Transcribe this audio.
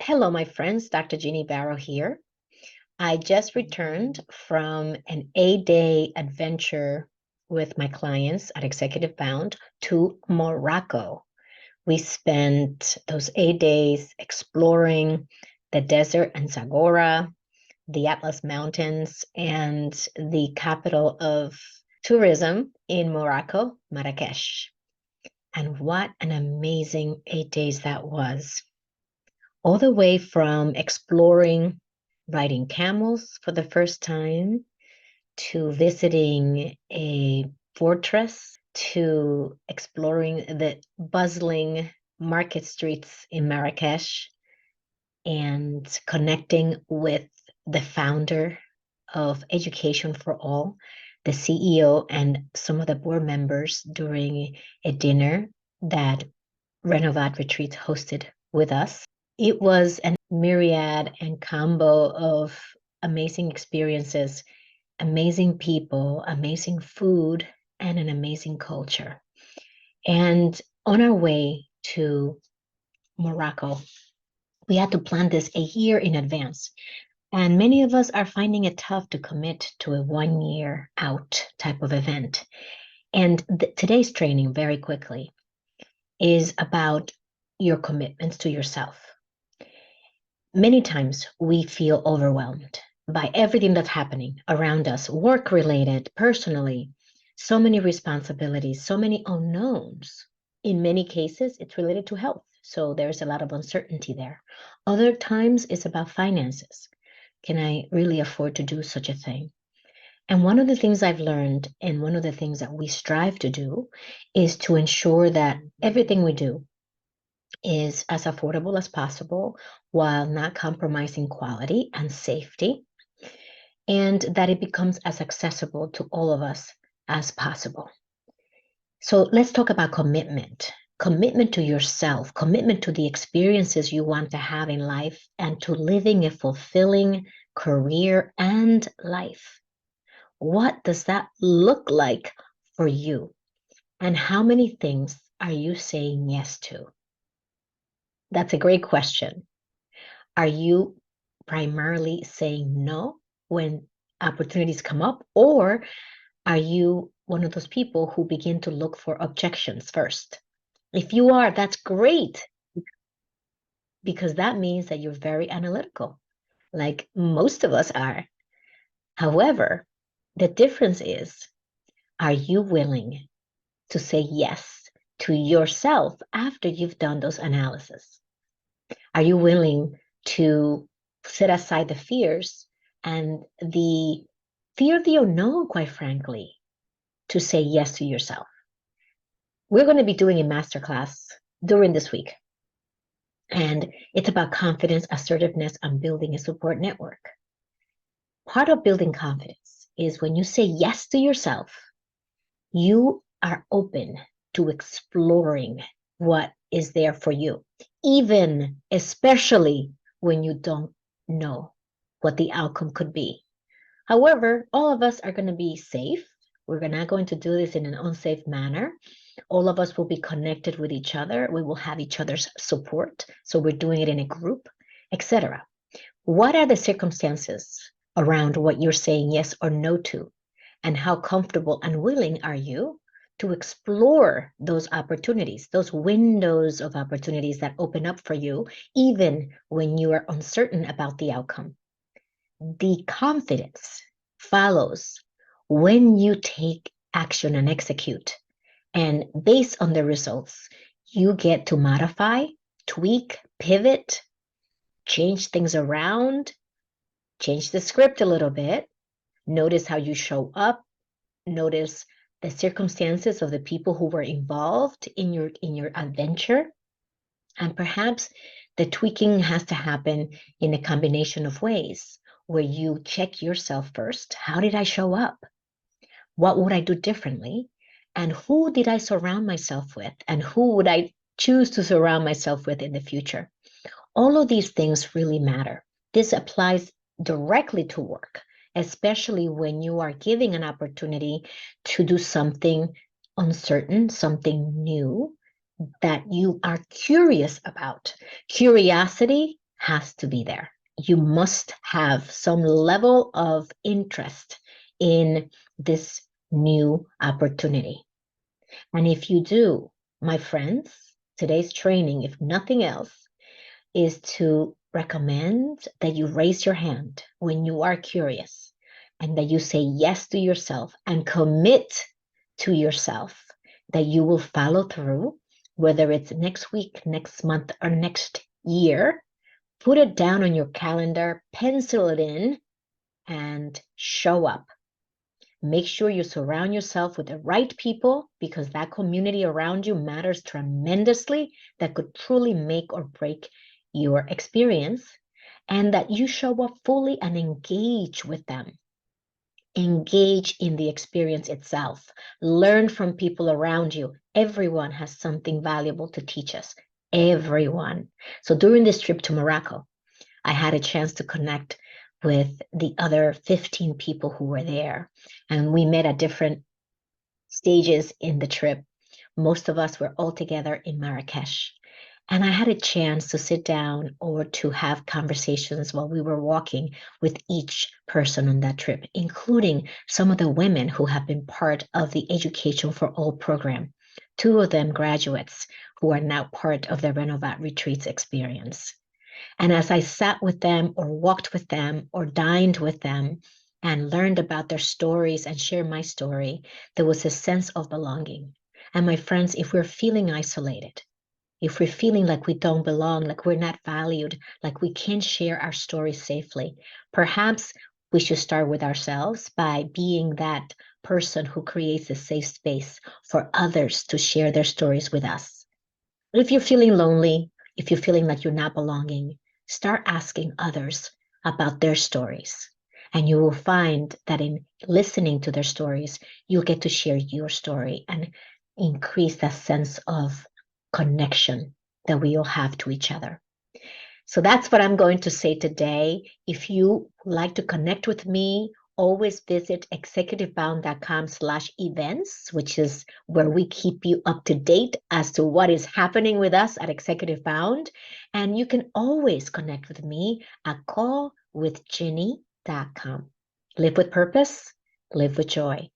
Hello, my friends. Dr. Jeannie Barrow here. I just returned from an 8-day adventure with my clients at Executive Bound to Morocco. We spent those 8 days exploring the desert and Zagora, the Atlas Mountains, and the capital of tourism in Morocco, Marrakesh. And what an amazing 8 days that was. All the way from exploring riding camels for the first time to visiting a fortress to exploring the bustling market streets in Marrakesh and connecting with the founder of Education for All, the CEO, and some of the board members during a dinner that Renovat Retreats hosted with us. It was a myriad and combo of amazing experiences, amazing people, amazing food, and an amazing culture. And on our way to Morocco, we had to plan this a year in advance. And many of us are finding it tough to commit to a 1 year out type of event. And today's training, very quickly, is about your commitments to yourself. Many times we feel overwhelmed by everything that's happening around us, work-related, personally, so many responsibilities, so many unknowns. In many cases, it's related to health, so there's a lot of uncertainty there. Other times, it's about finances. Can I really afford to do such a thing? And one of the things I've learned, and one of the things that we strive to do, is to ensure that everything we do is as affordable as possible while not compromising quality and safety, and that it becomes as accessible to all of us as possible. So let's talk about commitment. Commitment to yourself, commitment to the experiences you want to have in life, and to living a fulfilling career and life. What does that look like for you? And how many things are you saying yes to? That's a great question. Are you primarily saying no when opportunities come up, or are you one of those people who begin to look for objections first? If you are, that's great, because that means that you're very analytical, like most of us are. However, the difference is, are you willing to say yes to yourself after you've done those analyses? Are you willing to set aside the fears and the fear of the unknown, quite frankly, to say yes to yourself? We're going to be doing a masterclass during this week, and it's about confidence, assertiveness, and building a support network. Part of building confidence is when you say yes to yourself, you are open to exploring what is there for you, even especially when you don't know what the outcome could be. However, all of us are going to be safe. We're not going to do this in an unsafe manner. All of us will be connected with each other. We will have each other's support. So we're doing it in a group, etc. What are the circumstances around what you're saying yes or no to? And how comfortable and willing are you to explore those opportunities, those windows of opportunities that open up for you, even when you are uncertain about the outcome? The confidence follows when you take action and execute. And based on the results, you get to modify, tweak, pivot, change things around, change the script a little bit. Notice how you show up. Notice the circumstances of the people who were involved in your adventure. And perhaps the tweaking has to happen in a combination of ways, where you check yourself first. How did I show up? What would I do differently? And who did I surround myself with? And who would I choose to surround myself with in the future? All of these things really matter. This applies directly to work, especially when you are giving an opportunity to do something uncertain, something new that you are curious about. Curiosity has to be there. You must have some level of interest in this new opportunity. And if you do, my friends, today's training, if nothing else, is to recommend that you raise your hand when you are curious and that you say yes to yourself and commit to yourself that you will follow through, whether it's next week, next month, or next year. Put it down on your calendar, pencil it in, and show up. Make sure you surround yourself with the right people, because that community around you matters tremendously. That could truly make or break your experience, and that you show up fully and engage with them. Engage in the experience itself. Learn from people around you. Everyone has something valuable to teach us. Everyone. So during this trip to Morocco, I had a chance to connect with the other 15 people who were there. And we met at different stages in the trip. Most of us were all together in Marrakesh. And I had a chance to sit down or to have conversations while we were walking with each person on that trip, including some of the women who have been part of the Education for All program. Two of them graduates who are now part of the Renovat Retreats experience. And as I sat with them or walked with them or dined with them and learned about their stories and shared my story, there was a sense of belonging. And my friends, if we're feeling isolated, if we're feeling like we don't belong, like we're not valued, like we can't share our stories safely, perhaps we should start with ourselves by being that person who creates a safe space for others to share their stories with us. If you're feeling lonely, if you're feeling like you're not belonging, start asking others about their stories. And you will find that in listening to their stories, you'll get to share your story and increase that sense of connection that we all have to each other. So that's what I'm going to say today. If you like to connect with me, always visit executivebound.com/events, which is where we keep you up to date as to what is happening with us at Executive Bound. And you can always connect with me at callwithginny.com. Live with purpose, live with joy.